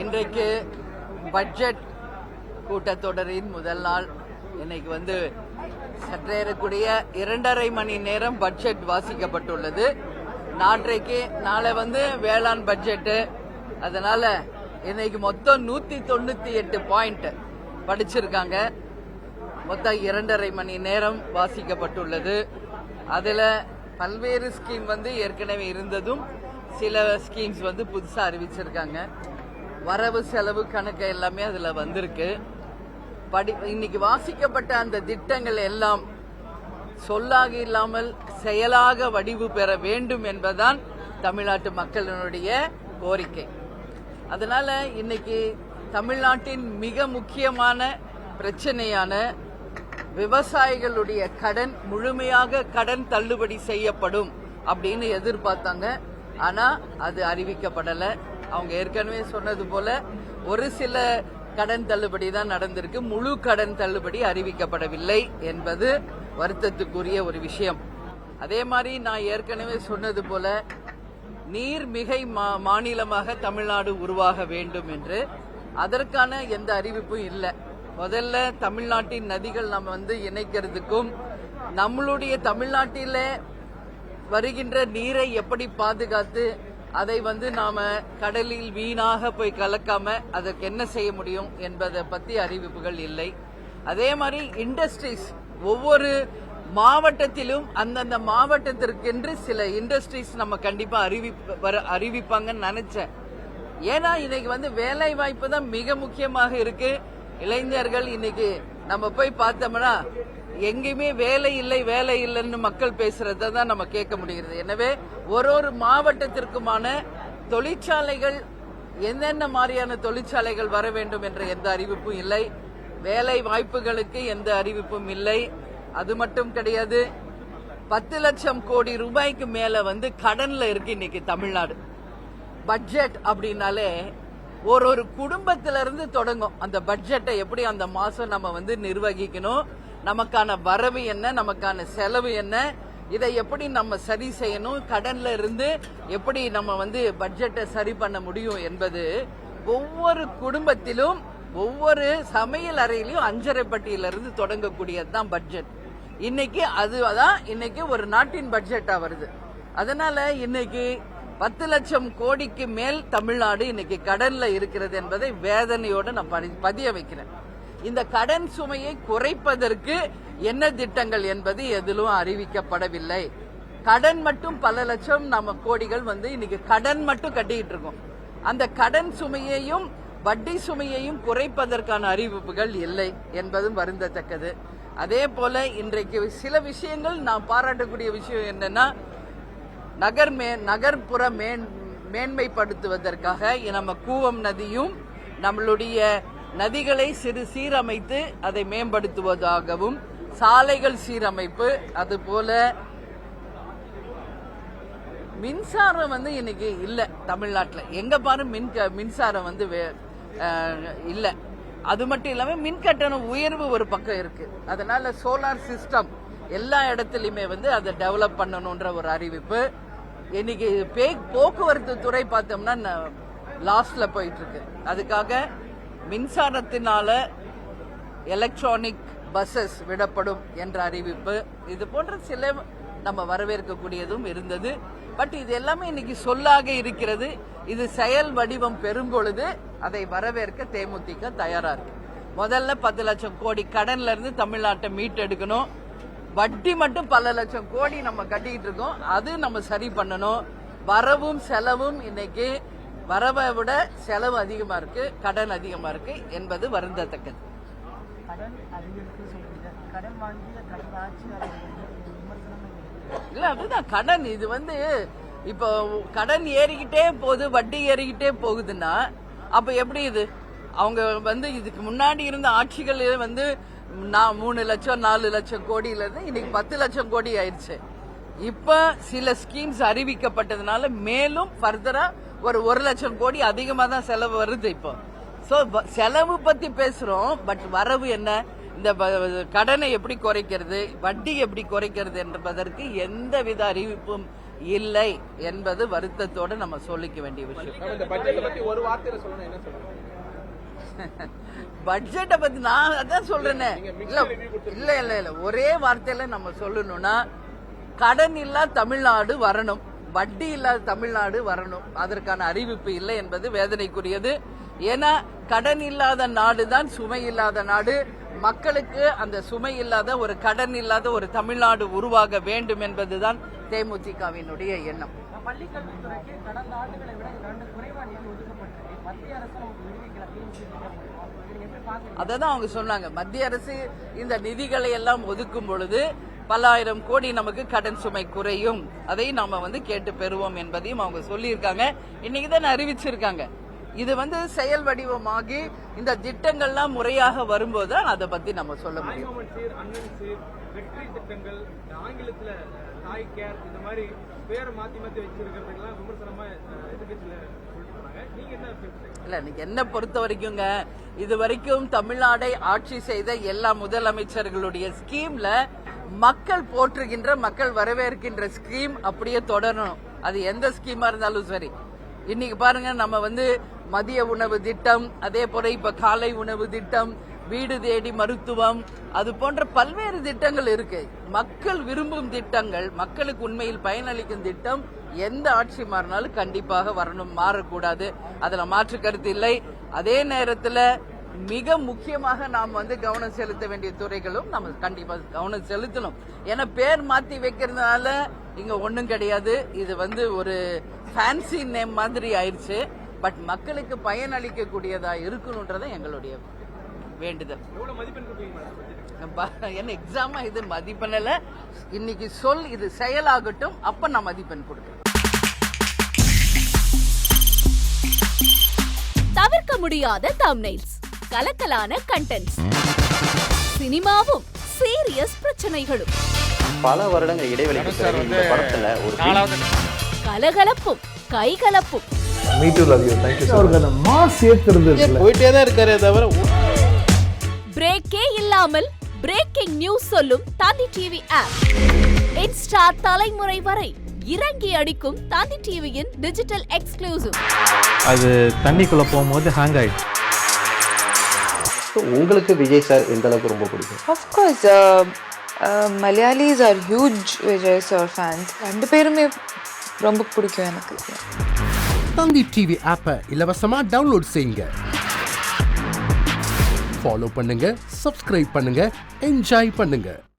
இன்றைக்கு பட்ஜெட் கூட்டத்தொடரின் முதல் நாள். இன்னைக்கு சற்றேறக்கூடிய 2.5 மணி நேரம் பட்ஜெட் வாசிக்கப்பட்டுள்ளது. நாளை வேளாண் பட்ஜெட். அதனால இன்னைக்கு மொத்தம் 198 பாயிண்ட் படிச்சிருக்காங்க. மொத்தம் 2.5 மணி நேரம் வாசிக்கப்பட்டுள்ளது. அதுல பல்வேறு ஸ்கீம் ஏற்கனவே இருந்ததும் சில ஸ்கீம்ஸ் புதுசா அறிவிச்சிருக்காங்க. வரவு செலவு கணக்கு எல்லாமே அதுல வந்திருக்கு. இன்னைக்கு வாசிக்கப்பட்ட அந்த திட்டங்கள் எல்லாம் சொல்லாக இல்லாமல் செயலாக வடிவு பெற வேண்டும் என்பதுதான் தமிழ்நாட்டு மக்களினுடைய கோரிக்கை. அதனால இன்னைக்கு தமிழ்நாட்டின் மிக முக்கியமான பிரச்சனையான விவசாயிகளுடைய கடன் முழுமையாக கடன் தள்ளுபடி செய்யப்படும் அப்படின்னு எதிர்பார்த்தாங்க. ஆனா அது அறிவிக்கப்படல. அவங்க ஏற்கனவே சொன்னது போல ஒரு சில கடன் தள்ளுபடி தான் நடந்திருக்கு. முழு கடன் தள்ளுபடி அறிவிக்கப்படவில்லை என்பது வருத்தத்துக்குரிய ஒரு விஷயம். அதே மாதிரி நான் ஏற்கனவே சொன்னது போல நீர்மிகை மாநிலமாக தமிழ்நாடு உருவாக வேண்டும் என்று அதற்கான எந்த அறிவிப்பும் இல்லை. முதல்ல தமிழ்நாட்டின் நதிகள் நம்ம இணைக்கிறதுக்கும் நம்மளுடைய தமிழ்நாட்டில வருகின்ற நீரை எப்படி பாதுகாத்து அதை நாம கடலில் வீணாக போய் கலக்காம அதற்கு என்ன செய்ய முடியும் என்பதை பத்தி அறிவிப்புகள் இல்லை. அதே மாதிரி இண்டஸ்ட்ரீஸ் ஒவ்வொரு மாவட்டத்திலும் அந்தந்த மாவட்டத்திற்கென்று சில இண்டஸ்ட்ரீஸ் நம்ம கண்டிப்பா அறிவிப்பாங்கன்னு நினைச்சேன். ஏன்னா இன்னைக்கு வேலை வாய்ப்பு தான் மிக முக்கியமாக இருக்கு. இளைஞர்கள் இன்னைக்கு நம்ம போய் பார்த்தோம்னா எங்கேயுமே வேலை இல்லைன்னு மக்கள் பேசுறத தான் நம்ம கேட்க முடிகிறது. எனவே ஒரு மாவட்டத்திற்குமான தொழிற்சாலைகள் என்னென்ன மாதிரியான தொழிற்சாலைகள் வர வேண்டும் என்ற எந்த அறிவிப்பும் இல்லை. வேலை வாய்ப்புகளுக்கு எந்த அறிவிப்பும் இல்லை. அது மட்டும் கிடையாது, 10 லட்சம் கோடி ரூபாய்க்கு மேல கடன்ல இருக்கு இன்னைக்கு தமிழ்நாடு. பட்ஜெட் அப்படின்னாலே ஒரு குடும்பத்திலிருந்து தொடங்கும். அந்த பட்ஜெட்டை எப்படி அந்த மாசம் நம்ம நிர்வகிக்கணும், நமக்கான வரவு என்ன, நமக்கான செலவு என்ன, இதை எப்படி நம்ம சரி செய்யணும், கடன்ல இருந்து எப்படி நம்ம பட்ஜெட்டை சரி பண்ண முடியும் என்பது ஒவ்வொரு குடும்பத்திலும் ஒவ்வொரு சமையல் அறையிலும் அஞ்சரை பட்டியலிருந்து தொடங்கக்கூடியதுதான் பட்ஜெட். இன்னைக்கு அதுதான் இன்னைக்கு ஒரு நாட்டின் பட்ஜெட்டா வருது. அதனால இன்னைக்கு 10 லட்சம் கோடிக்கு மேல் தமிழ்நாடு இன்னைக்கு கடன்ல இருக்கிறது என்பதை வேதனையோடு நான் பதிய வைக்கிறேன். இந்த கடன் சுமையை குறைப்பதற்கு என்ன திட்டங்கள் என்பது எதிலும் அறிவிக்கப்படவில்லை. கடன் மட்டும் பல லட்சம் நம்ம கோடிகள் இன்னைக்கு கடன் மட்டும் கட்டிக்கிட்டு இருக்கோம். அந்த கடன் சுமையையும் வட்டி சுமையையும் குறைப்பதற்கான அறிவிப்புகள் இல்லை என்பதும் வருந்தத்தக்கது. அதே போல இன்றைக்கு சில விஷயங்கள் நான் பாராட்டக்கூடிய விஷயம் என்னன்னா, நகர்ப்புற மேன்மைப்படுத்துவதற்காக நம்ம கூவம் நதியும் நம்மளுடைய நதிகளை சீரமைத்து அதை மேம்படுத்துவதாகவும், சாலைகள் சீரமைப்பு, அதுபோல மின்சாரம் இன்னைக்கு இல்ல தமிழ்நாட்டில். எங்க பாரு மின்சாரம் இல்ல. அது மட்டும் இல்லாம மின் கட்டண உயர்வு ஒரு பக்கம் இருக்கு. அதனால சோலார் சிஸ்டம் எல்லா இடத்துலயுமே அதை டெவலப் பண்ணணும்ன்ற ஒரு அறிவிப்பு. இன்னைக்கு போக்குவரத்து துறை பார்த்தோம்னா லாஸ்ட்ல போயிட்டு இருக்கு. அதுக்காக மின்சாரத்தினால எலக்ட்ரானிக் பஸ்ஸஸ் விடப்படும் என்ற அறிவிப்பு. இது போன்ற சில நம்ம வரவேற்கக்கூடியதும் இருந்தது. பட் இது எல்லாமே இன்னைக்கு சொல்லாக இருக்கிறது. இது செயல் வடிவம் பெறும் பொழுது அதை வரவேற்க தேமுதிக தயாரா இருக்கு. முதல்ல 10 லட்சம் கோடி கடன்ல இருந்து தமிழ்நாட்டை மீட்டெடுக்கணும். வட்டி மட்டும் பல லட்சம் கோடி நம்ம கட்டிட்டு இருக்கோம். அது நம்ம சரி பண்ணணும். வரவும் செலவும் இன்னைக்கு வரவை விட செலவு அதிகமா இருக்கு, கடன் அதிகமா இருக்கு என்பது வருந்தத்தக்கது. இல்ல அதுதான் கடன். இது இப்போ கடன் ஏறிக்கிட்டே போகுது, வட்டி ஏறிக்கிட்டே போகுதுன்னா அப்ப எப்படி இது? அவங்க இதுக்கு முன்னாடி இருந்த ஆட்சிகள் 3 லட்சம் 4 லட்சம் கோடியில இருந்து இன்னைக்கு 10 லட்சம் கோடி ஆயிடுச்சு. இப்ப சில ஸ்கீம்ஸ் அறிவிக்கப்பட்டதுனால மேலும் ஃபர்தரா ஒரு 1 லட்சம் கோடி அதிகமா தான் செலவு வருது. இப்போ செலவு பத்தி பேசுறோம். பட் வரவு என்ன? இந்த கடனை எப்படி குறைக்கிறது, வட்டி எப்படி குறைக்கிறது என்பதற்கு எந்தவித அறிவிப்பும் இல்லை என்பது வருத்தத்தோடு நம்ம சொல்லிக்க வேண்டிய விஷயம். பட்ஜெட்டை பத்தி நான் அதான் சொல்றேனே. இல்ல இல்ல இல்ல ஒரே வார்த்தையில நம்ம சொல்லணும்னா கடன் இல்லா தமிழ்நாடு வரணும், வட்டி இல்லாத தமிழ்நாடு வரணும். அதற்கான அறிவிப்பு இல்லை என்பது வேதனைக்குரியது. ஏன்னா கடன் இல்லாத நாடு தான் சுமை இல்லாத நாடு. மக்களுக்கு அந்த சுமை இல்லாத ஒரு கடன் இல்லாத ஒரு தமிழ்நாடு உருவாக வேண்டும் என்பதுதான் தேமுதிகவினுடைய எண்ணம். பள்ளிக்கல்வித்துறைக்கு கடந்த ஆண்டுகளை விட 2 குறைவா நிதி ஒதுக்கப்பட்டிருக்கு. மத்திய அரசு அததான் அவங்க சொன்னாங்க. மத்திய அரசு இந்த நிதிகளை எல்லாம் ஒதுக்கும் பொழுது பல்லாயிரம் கோடி நமக்கு கடன் சுமை குறையும், அதை நாம கேட்டு பெறுவோம் என்பதையும் அவங்க சொல்லியிருக்காங்க. இன்னைக்கு தான் அறிவிச்சிருக்காங்க. இது செயல் வடிவமாகி இந்த திட்டங்கள்லாம் முறையாக வரும்போது அதை பத்தி நம்ம சொல்ல முடியும். வெற்றி திட்டங்கள் ஆங்கிலத்துல தாய் கேர் இந்த மாதிரி பேரை மாத்தி மாத்தி வச்சிருக்கிறதுக்கெல்லாம் விமர்சனமா எதிர்க்கட்சியில இல்ல இன்னைக்கு என்ன பொறுத்த வரைக்குங்க, இது வரைக்கும் தமிழ்நாடை ஆட்சி செய்த எல்லா முதலமைச்சர்களுடைய ஸ்கீம்ல மக்கள் போற்றுகின்ற மக்கள் வரவேற்கின்ற ஸ்கீம் அப்படியே தொடரணும். அது எந்த ஸ்கீமா இருந்தாலும் சரி. இன்னைக்கு பாருங்க, நம்ம மதிய உணவு திட்டம், அதே போல இப்ப காலை உணவு திட்டம், வீடு தேடி மருத்துவம், அது போன்ற பல்வேறு திட்டங்கள் இருக்கு. மக்கள் விரும்பும் திட்டங்கள், மக்களுக்கு உண்மையில் பயனளிக்கும் திட்டம் எந்த ஆட்சி மாறினாலும் கண்டிப்பாக வரணும், மாறக்கூடாது. அதுல மாற்று கருத்து இல்லை. அதே நேரத்தில் மிக முக்கியமாக நாம் கவனம் செலுத்த வேண்டிய துறைகளும் நம்ம கண்டிப்பா கவனம் செலுத்தணும். ஏன்னா பேர் மாத்தி வைக்கிறதுனால இங்க ஒண்ணும் கிடையாது. இது ஒரு ஃபேன்சி நேம் மாதிரி ஆயிடுச்சு. பட் மக்களுக்கு பயனளிக்க கூடியதா இருக்கணும்ன்றத எங்களுடைய வேண்டுதல். என்ன எக்ஸாமா இது மதிப்பெண்ல இன்னைக்கு சொல், இது செயலாகட்டும், அப்ப நான் மதிப்பெண் கொடுக்கிறேன். தவிர்க்க முடியாத தம்ப்நெயில்ஸ், கலக்கலான கண்டென்ட்ஸ், சினிமாவும் சீரியஸ் பிரச்சனைகளும், பல வருடங்கள் இடைவெளிக்கு பிறகு இந்த படத்துல ஒரு கலகலப்பும் கைகலப்பும், போயிட்டே தான் இருக்காரே தவிர பிரேக்கே இல்லாமல் பிரேக்கிங் நியூஸ் சொல்லும் தந்தி டிவி ஆப். இன்ஸ்டா தலைமுறை வரை இறங்கி அடிக்கும் தந்தி டிவியின் டிஜிட்டல் எக்ஸ்க்ளூசிவ். அது தண்ணிக்குள்ள போகும்போது ஹேங் ஆயிடுச்சு. உங்களுக்கு விஜய் சார் எந்த அளவுக்கு ரொம்ப பிடிக்கும்? Of course, Malayalis are huge Vijay sir fans. ரெண்டு பேருமே ரொம்ப பிடிக்கும் எனக்கு. தந்தி டிவி ஆப்பை இலவசமா டவுன்லோட் செய்யுங்க. ஃபாலோ பண்ணுங்க, சப்ஸ்கிரைப் பண்ணுங்க, என்ஜாய் பண்ணுங்க.